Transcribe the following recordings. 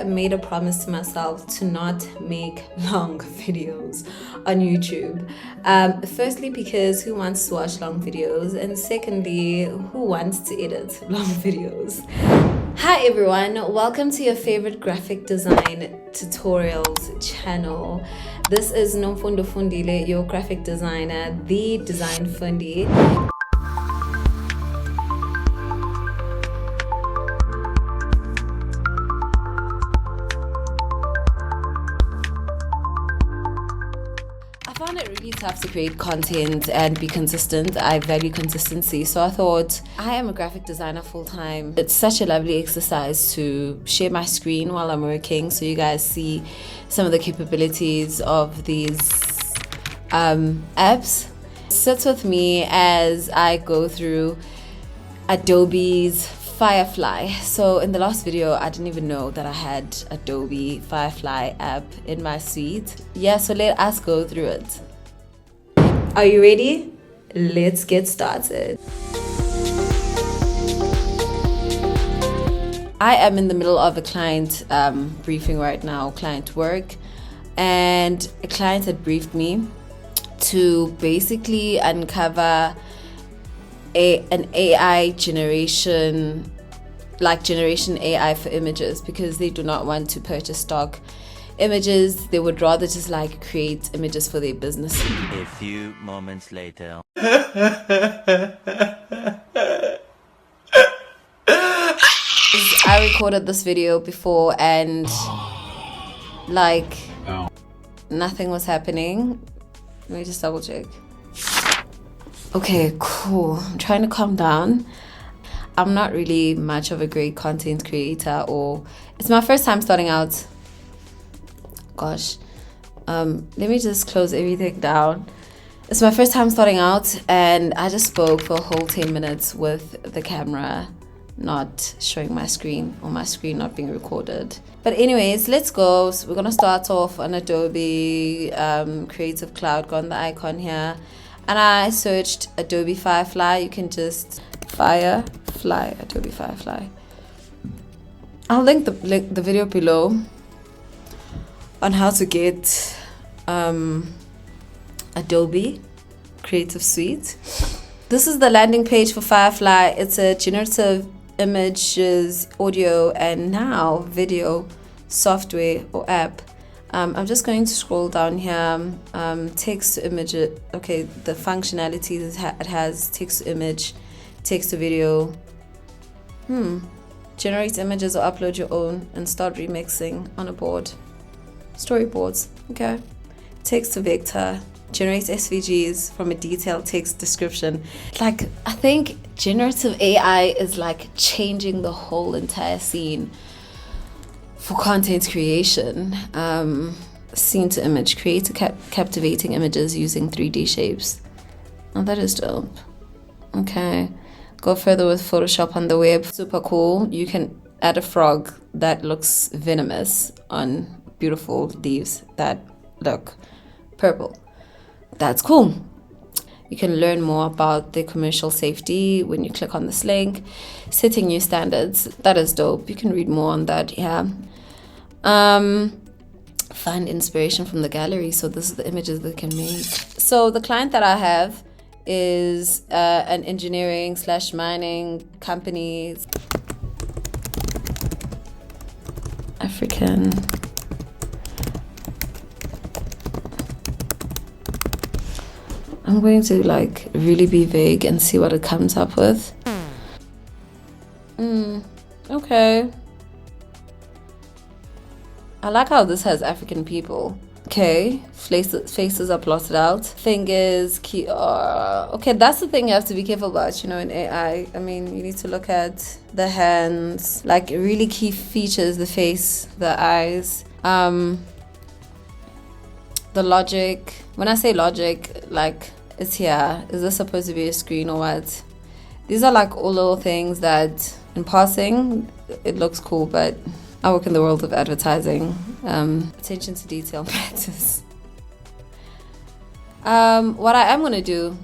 made a promise to myself to not make long videos on YouTube. Firstly, because who wants to watch long videos? And secondly, who wants to edit long videos? Hi everyone, welcome to your favorite graphic design tutorials channel. This is Nomfundo Fundile, your graphic designer, the Design Fundi. I found it really tough to create content and be consistent. I value consistency, so I thought, I am a graphic designer full-time. It's such a lovely exercise to share my screen while I'm working so you guys see some of the capabilities of these apps. Sit with me as I go through Adobe's Firefly. So in the last video, I didn't even know that I had Adobe Firefly app in my suite. Yeah, so let us go through it. Are you ready? Let's get started. I am in the middle of a client briefing right now, client work, and a client had briefed me to basically uncover an AI generation AI for images, because they do not want to purchase stock images. They would rather just like create images for their business. A few moments later. I recorded this video before and like nothing was happening. Let me just double check. Okay, cool. I'm trying to calm down. I'm not really much of a great content creator, or it's my first time starting out. Gosh, let me just close everything down. It's my first time starting out, and I just spoke for a whole 10 minutes with the camera not showing my screen, or my screen not being recorded. But anyways, let's go. So we're gonna start off on Adobe Creative Cloud. Go on the icon here, and I searched Adobe Firefly. You can just Adobe Firefly. I'll link the video below on how to get Adobe Creative Suite. This is the landing page for Firefly. It's a generative images, audio, and now video software or app. I'm just going to scroll down here. Text to image. Okay, the functionalities it has: text to image, text to video. Generate images or upload your own and start remixing on a board. Storyboards. Okay. Text to vector. Generate SVGs from a detailed text description. Like, I think generative AI is like changing the whole entire scene for content creation. Scene to image. Create captivating images using 3D shapes. Oh, that is dope. Okay. Go further with Photoshop on the web. Super cool. You can add a frog that looks venomous on beautiful leaves that look purple. That's cool. You can learn more about the commercial safety when you click on this link. Setting new standards. That is dope. You can read more on that. Yeah. Find inspiration from the gallery. So this is the images they can make. So the client that I have is an engineering/mining company. African. I'm going to like really be vague and see what it comes up with. Okay. I like how this has African people. Okay, faces are blotted out. Thing is, okay, that's the thing you have to be careful about, you know, in AI. I mean, you need to look at the hands, like really key features, the face, the eyes, the logic. When I say logic, like, it's here. Is this supposed to be a screen or what? These are like all little things that in passing, it looks cool, but I work in the world of advertising. Attention to detail matters. What I am going to do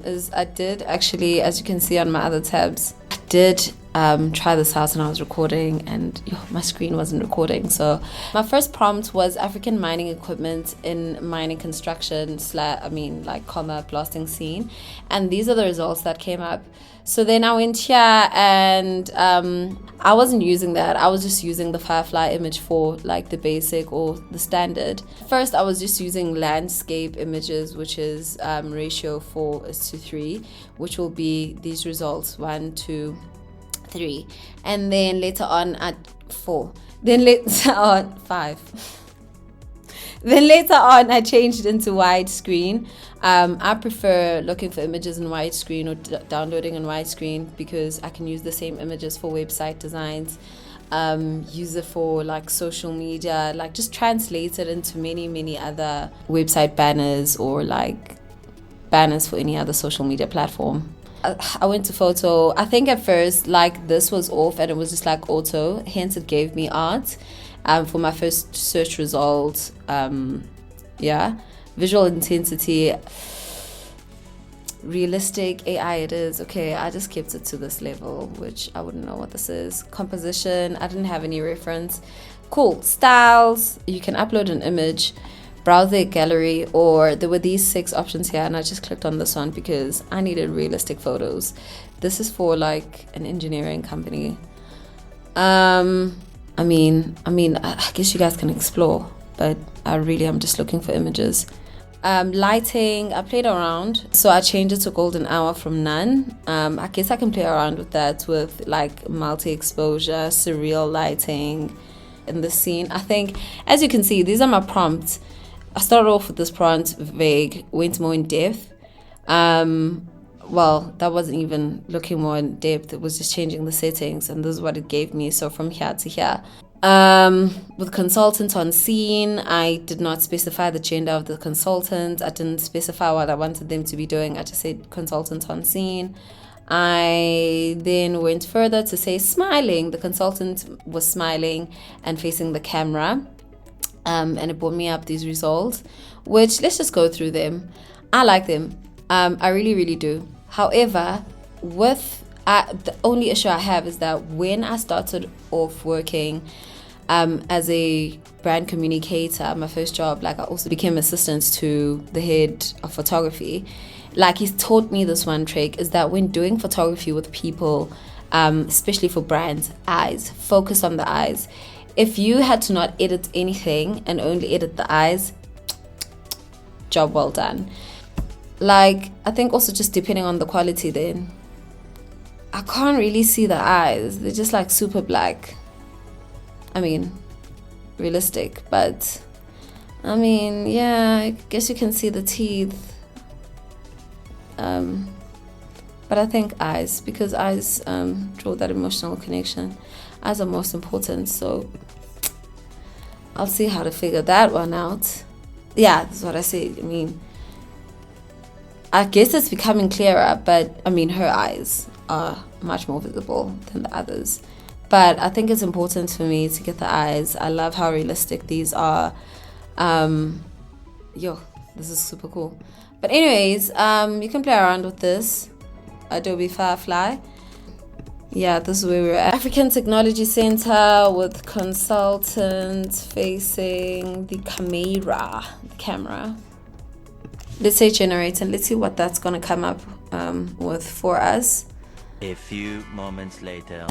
is I did actually, as you can see on my other tabs, I did try this out, and I was recording, and my screen wasn't recording. So my first prompt was African mining equipment in mining construction comma blasting scene, and these are the results that came up. So then I went here, and I wasn't using that. I was just using the Firefly image for like the basic or the standard. First, I was just using landscape images, which is ratio 4:3, which will be these results 1, 2, 3, and then later on at 4. Then later on 5. Then later on, I changed into widescreen. I prefer looking for images in widescreen or downloading in widescreen because I can use the same images for website designs, use it for like social media, like just translate it into many other website banners or like banners for any other social media platform. I went to photo. I think at first like this was off and it was just like auto, hence it gave me art. For my first search result, visual intensity, realistic AI it is. Okay, I just kept it to this level, which I wouldn't know what this is. Composition, I didn't have any reference. Cool. Styles, you can upload an image, browse their gallery, or there were these 6 options here, and I just clicked on this one because I needed realistic photos. This is for like an engineering company. I mean, I guess you guys can explore, but I really am just looking for images. Lighting, I played around, so I changed it to golden hour from none. I guess I can play around with that with like multi-exposure, surreal lighting in the scene. I think, as you can see, these are my prompts. I started off with this prompt, vague, went more in depth. Well, that wasn't even looking more in depth. It was just changing the settings, and this is what it gave me. So from here to here. With consultant on scene, I did not specify the gender of the consultant. I didn't specify what I wanted them to be doing. I just said consultant on scene. I then went further to say smiling. The consultant was smiling and facing the camera. And it brought me up these results, which let's just go through them. I like them. I really do. However, the only issue I have is that when I started off working as a brand communicator, my first job, like I also became assistant to the head of photography. Like he's taught me this one trick is that when doing photography with people, especially for brands, eyes, focus on the eyes. If you had to not edit anything and only edit the eyes, job well done. Like, I think also just depending on the quality then, I can't really see the eyes. They're just like super black. I mean, realistic, but I mean, yeah, I guess you can see the teeth. But I think eyes, because eyes draw that emotional connection. Eyes are most important, so I'll see how to figure that one out. Yeah, that's what I say. I mean, I guess it's becoming clearer, but I mean, her eyes are much more visible than the others. But I think it's important for me to get the eyes. I love how realistic these are. This is super cool. But anyways, you can play around with this. Adobe Firefly. Yeah, this is where we're at. African Technology Center with consultants facing the camera. Let's say generate, and let's see what that's going to come up with for us. A few moments later.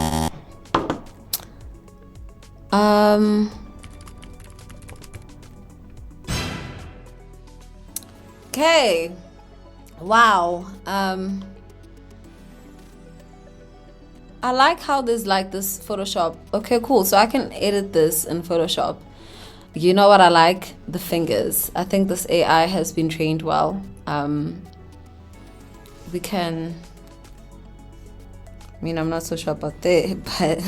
Okay. Wow. I like how there's like this Photoshop. Okay, cool. So I can edit this in Photoshop. You know what I like? The fingers. I think this AI has been trained well. We can... I mean, I'm not so sure about that, but...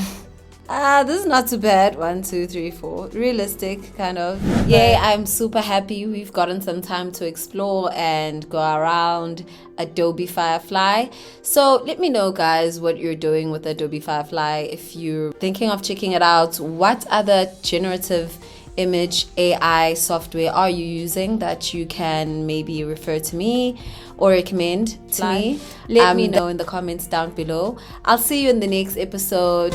this is not too bad. 1, 2, 3, 4. Realistic, kind of. Yay, I'm super happy we've gotten some time to explore and go around Adobe Firefly. So let me know, guys, what you're doing with Adobe Firefly. If you're thinking of checking it out, what other generative image AI software are you using that you can maybe refer to me or recommend to me? Let me know in the comments down below. I'll see you in the next episode.